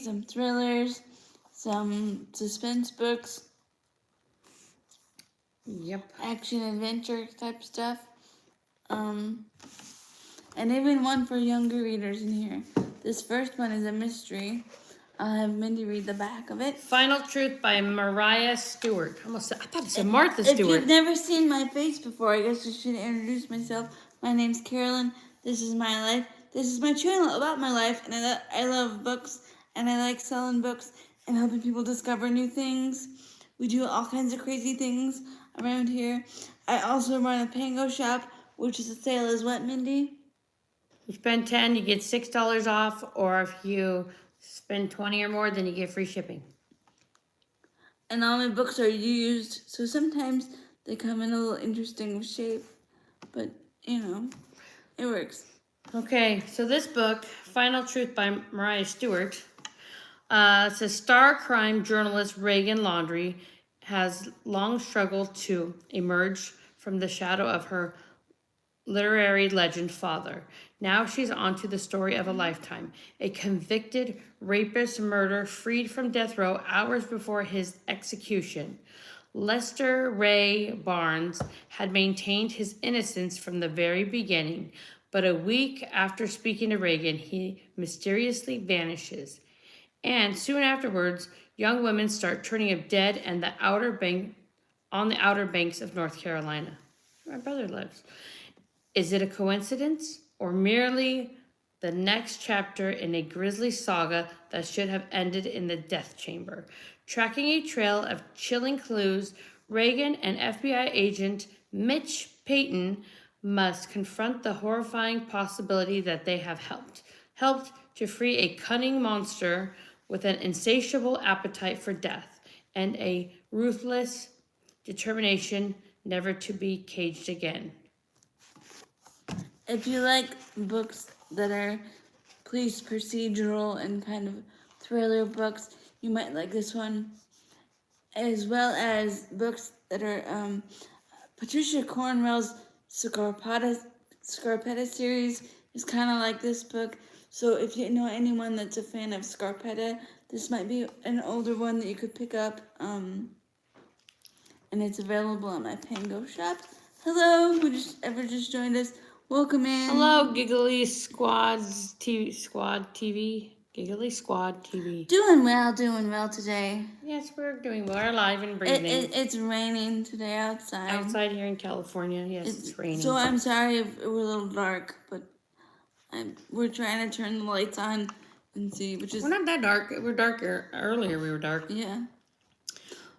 some thrillers, some suspense books. Yep. Action adventure type stuff. And even one for younger readers in here. This first one is a mystery. I'll have Mindy read the back of it. Final Truth by Mariah Stewart. I thought it said Martha Stewart. If you've never seen my face before, I guess I should introduce myself. My name's Carolyn. This is my life. This is my channel about my life, and I love books, and I like selling books and helping people discover new things. We do all kinds of crazy things around here. I also run a Pango shop, which is a sale is what, Mindy? You spend $10, you get $6 off, or if you spend $20 or more, then you get free shipping. And all my books are used, so sometimes they come in a little interesting shape, but you know, it works. Okay, so this book, Final Truth by Mariah Stewart, says star crime journalist Reagan Laundrie has long struggled to emerge from the shadow of her literary legend father. Now she's on to the story of a lifetime. A convicted rapist murderer freed from death row hours before his execution. Lester Ray Barnes had maintained his innocence from the very beginning, but a week after speaking to Reagan, he mysteriously vanishes. And soon afterwards, young women start turning up dead on the outer banks of North Carolina, where my brother lives. Is it a coincidence or merely the next chapter in a grisly saga that should have ended in the death chamber? Tracking a trail of chilling clues, Reagan and FBI agent Mitch Payton must confront the horrifying possibility that they have helped to free a cunning monster with an insatiable appetite for death and a ruthless determination never to be caged again. If you like books that are police procedural and kind of thriller books, you might like this one, as well as books that are Patricia Cornwell's Scarpetta series is kind of like this book. So if you know anyone that's a fan of Scarpetta, this might be an older one that you could pick up. And it's available on my Pango shop. Hello, who just joined us? Welcome in. Hello, Giggly Squad TV. Giggly Squad TV. Doing well today. Yes, we're doing well. We're alive and breathing. It's raining today outside. Outside here in California, yes, it's raining. So I'm sorry if we're a little dark, but we're trying to turn the lights on and see, which is... We're not that dark. We're darker. Earlier we were dark. Yeah.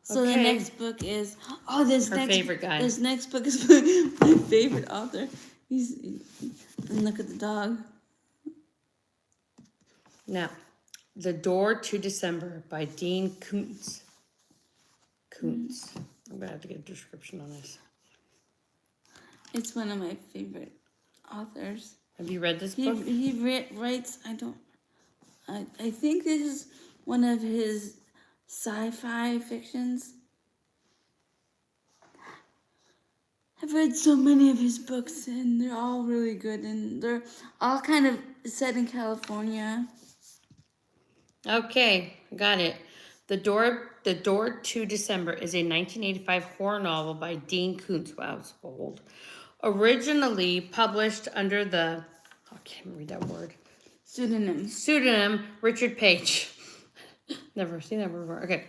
So okay. The next book is... Oh, this favorite guy. This next book is my favorite author. And look at the dog. Now, The Door to December by Dean Koontz. Koontz. I'm going to have to get a description on this. It's one of my favorite authors. Have you read this book? He writes, I think this is one of his sci-fi fictions. I've read so many of his books, and they're all really good, and they're all kind of set in California. Okay, got it. The Door to December is a 1985 horror novel by Dean Koontz. Wow, it's bold. Originally published under the, I can't read that word. Pseudonym Richard Page. Never seen that word before. Okay.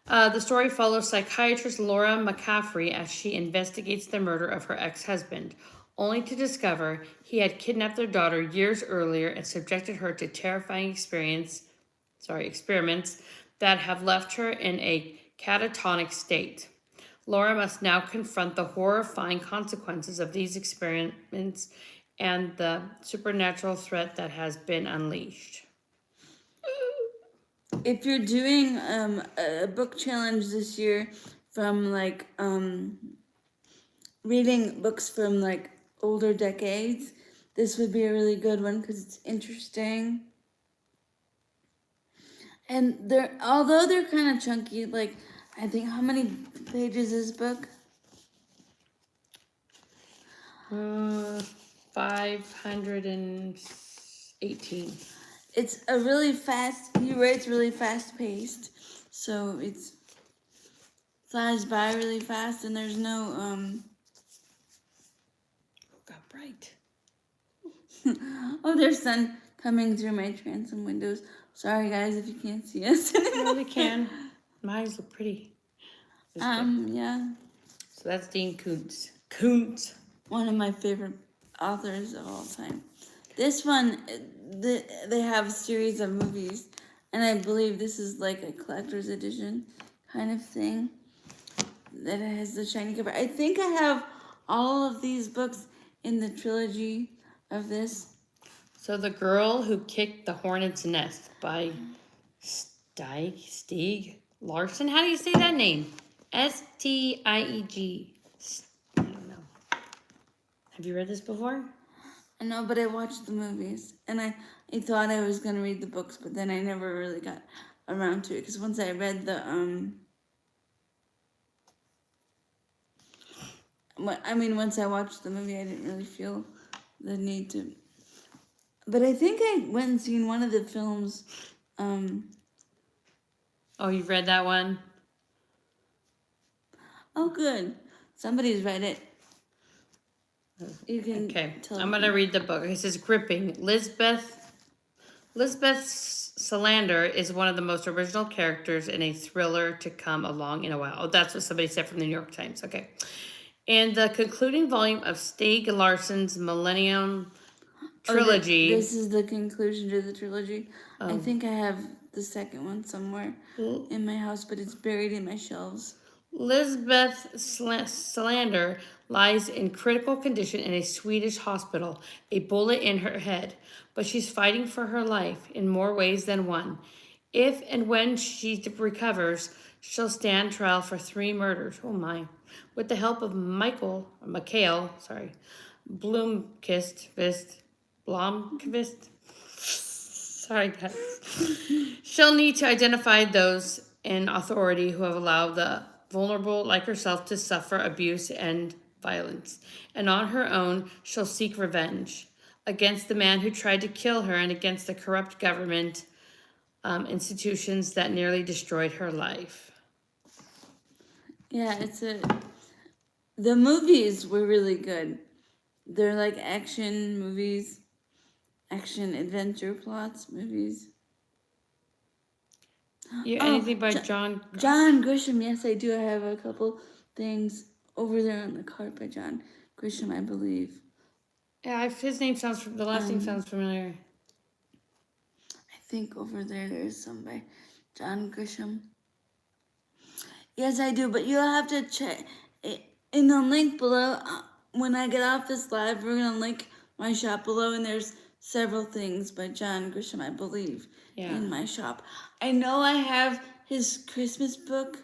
The story follows psychiatrist Laura McCaffrey as she investigates the murder of her ex-husband, only to discover he had kidnapped their daughter years earlier and subjected her to terrifying experiments that have left her in a catatonic state. Laura must now confront the horrifying consequences of these experiments and the supernatural threat that has been unleashed. If you're doing a book challenge this year from reading books from older decades, this would be a really good one because it's interesting. And although they're kind of chunky, I think, how many pages is this book? 518. it's a really fast. He writes really fast paced, so it's flies by really fast, and there's no Got bright. Oh, there's sun coming through my transom windows. Sorry, guys, if you can't see us. No, they can. My eyes look pretty. Yeah. So that's Dean Koontz. Koontz. One of my favorite authors of all time. This one, they have a series of movies, and I believe this is like a collector's edition kind of thing that has the shiny cover. I think I have all of these books in the trilogy of this. So The Girl Who Kicked the Hornet's Nest by Stieg Larsson. How do you say that name? Stieg. I don't know. Have you read this before? I know, but I watched the movies, and I thought I was going to read the books, but then I never really got around to it, because once I read the, once I watched the movie, I didn't really feel the need to, but I think I went and seen one of the films, Oh, you've read that one? Oh, good. Somebody's read it. You can Okay, tell I'm going to read the book. It says Gripping. Lisbeth Salander is one of the most original characters in a thriller to come along in a while. Oh, that's what somebody said from the New York Times. Okay. And the concluding volume of Stieg Larsson's Millennium trilogy. This is the conclusion to the trilogy. I think I have the second one somewhere in my house, but it's buried in my shelves. Lisbeth Salander lies in critical condition in a Swedish hospital, a bullet in her head, but she's fighting for her life in more ways than one. If and when she recovers, she'll stand trial for 3 murders. Oh my. With the help of Mikhail, Blomkvist. Sorry, guys. She'll need to identify those in authority who have allowed the vulnerable like herself to suffer abuse and violence. And on her own, she'll seek revenge against the man who tried to kill her and against the corrupt government institutions that nearly destroyed her life. Yeah, the movies were really good. They're like action movies, action adventure plots movies. Anything by John Grisham? Yes, I do. I have a couple things over there on the cart by John Grisham, I believe. Yeah, his name the last name sounds familiar. I think over there's some by John Grisham. Yes, I do, but you'll have to check in the link below. When I get off this live, we're gonna link my shop below, and there's several things by John Grisham, I believe, in my shop. I know I have his Christmas book.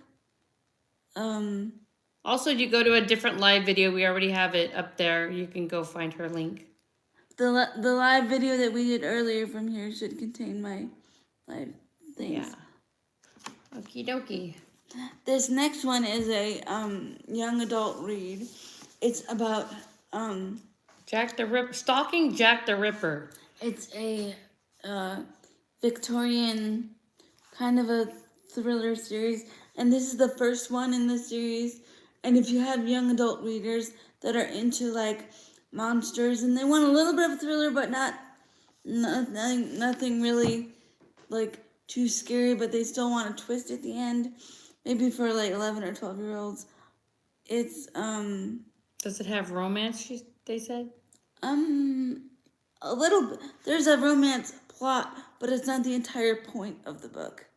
Also, you go to a different live video. We already have it up there. You can go find her link. The live video that we did earlier from here should contain my live things. Yeah. Okie dokie. This next one is a young adult read. It's about Jack the Ripper, stalking Jack the Ripper. It's a Victorian kind of a thriller series, and this is the first one in the series. And if you have young adult readers that are into like monsters and they want a little bit of a thriller, but nothing really like too scary, but they still want a twist at the end, maybe for like 11 or 12-year-olds. It's Does it have romance? They said. A little bit. There's a romance plot, but it's not the entire point of the book.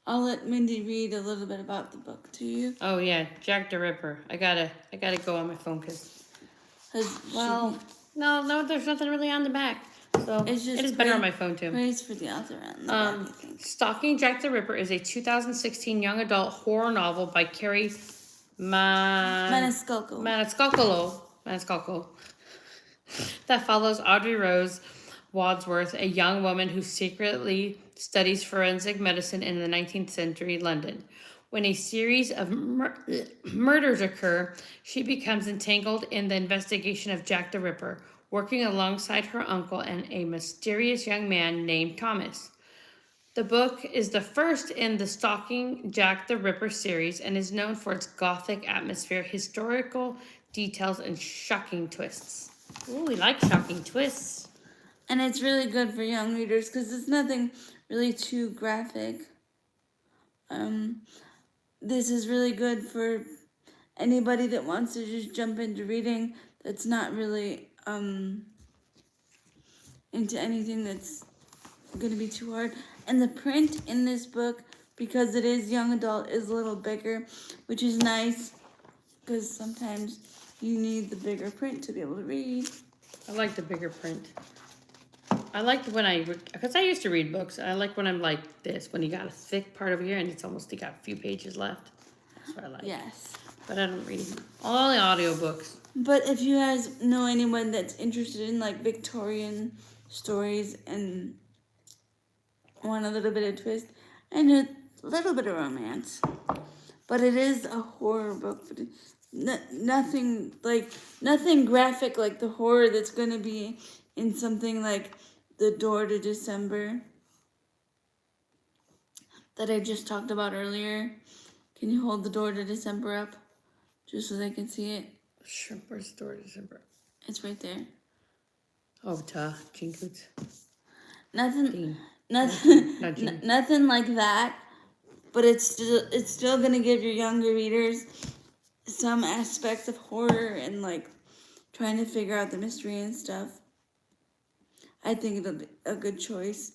I'll let Mindy read a little bit about the book to you. Oh yeah, Jack the Ripper. I gotta go on my phone because no, there's nothing really on the back. So it is better on my phone too. Praise for the author on the back, I think. Stalking Jack the Ripper is a 2016 young adult horror novel by Carrie Maniscalco that follows Audrey Rose Wadsworth, a young woman who secretly studies forensic medicine in the 19th century London. When a series of murders occur, she becomes entangled in the investigation of Jack the Ripper, working alongside her uncle and a mysterious young man named Thomas. The book is the first in the Stalking Jack the Ripper series and is known for its gothic atmosphere, historical details, and shocking twists. Ooh, we like shocking twists. And it's really good for young readers because it's nothing really too graphic. This is really good for anybody that wants to just jump into reading that's not really into anything that's going to be too hard. And the print in this book, because it is young adult, is a little bigger, which is nice because sometimes you need the bigger print to be able to read. I like the bigger print. I like when because I used to read books. I like when I'm like this, when you got a thick part over here and it's almost got a few pages left. That's what I like. Yes. But I don't read all the audiobooks. But if you guys know anyone that's interested in like Victorian stories and want a little bit of twist and a little bit of romance, but it is a horror book, but nothing graphic like the horror that's going to be in something like The Door to December that I just talked about earlier. Can you hold The Door to December up just so they can see it? Sure, where's the Door to December? It's right there. Oh, Gene Koontz. Nothing like that, but it's still gonna give your younger readers some aspects of horror and like trying to figure out the mystery and stuff. I think it'll be a good choice.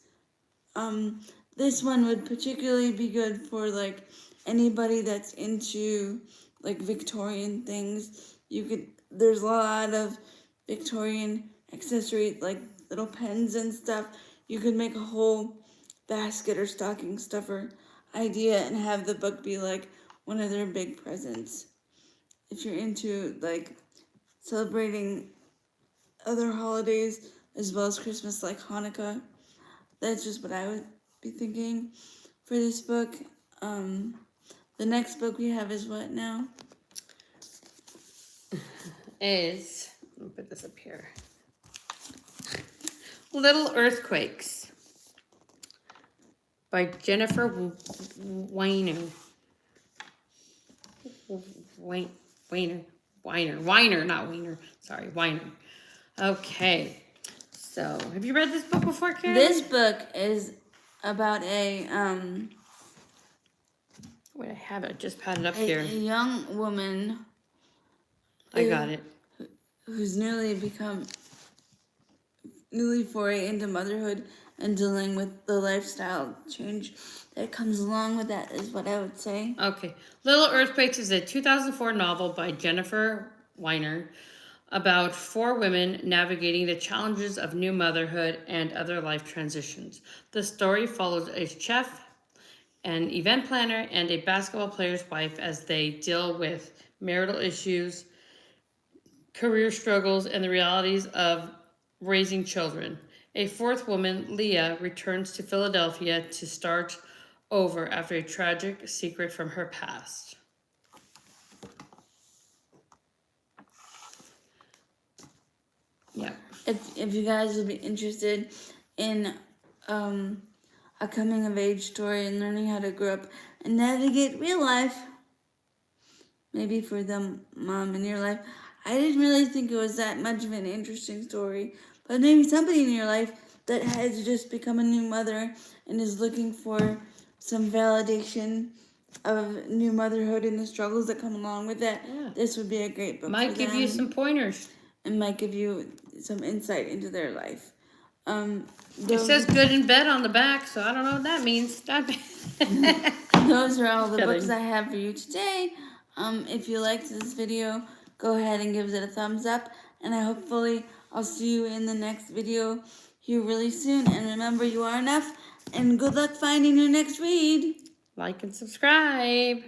This one would particularly be good for like anybody that's into like Victorian things. There's a lot of Victorian accessories like little pens and stuff. You could make a whole basket or stocking stuffer idea and have the book be like one of their big presents. If you're into like celebrating other holidays as well as Christmas, like Hanukkah, that's just what I would be thinking for this book. The next book we have is what now? Let me put this up here. Little Earthquakes by Jennifer Weiner. Weiner, not Weiner. Sorry, Weiner. Okay. So, have you read this book before, Carrie? This book is about a wait, I have it. Just had it up a here. young woman. I got it. Who's newly foray into motherhood and dealing with the lifestyle change that comes along with that is what I would say. Okay. Little Earthquakes is a 2004 novel by Jennifer Weiner about 4 women navigating the challenges of new motherhood and other life transitions. The story follows a chef, an event planner, and a basketball player's wife as they deal with marital issues, career struggles, and the realities of raising children. A 4th woman, Leah, returns to Philadelphia to start over after a tragic secret from her past. Yeah. If you guys would be interested in a coming of age story and learning how to grow up and navigate real life, maybe for the mom in your life, I didn't really think it was that much of an interesting story, but maybe somebody in your life that has just become a new mother and is looking for some validation of new motherhood and the struggles that come along with that. Yeah. This would be a great book. Might give you some pointers. And might give you some insight into their life. It says good in bed on the back, so I don't know what that means. Those are all the books I have for you today. If you liked this video, go ahead and give it a thumbs up. And hopefully I'll see you in the next video here really soon. And remember, you are enough. And good luck finding your next read. Like and subscribe.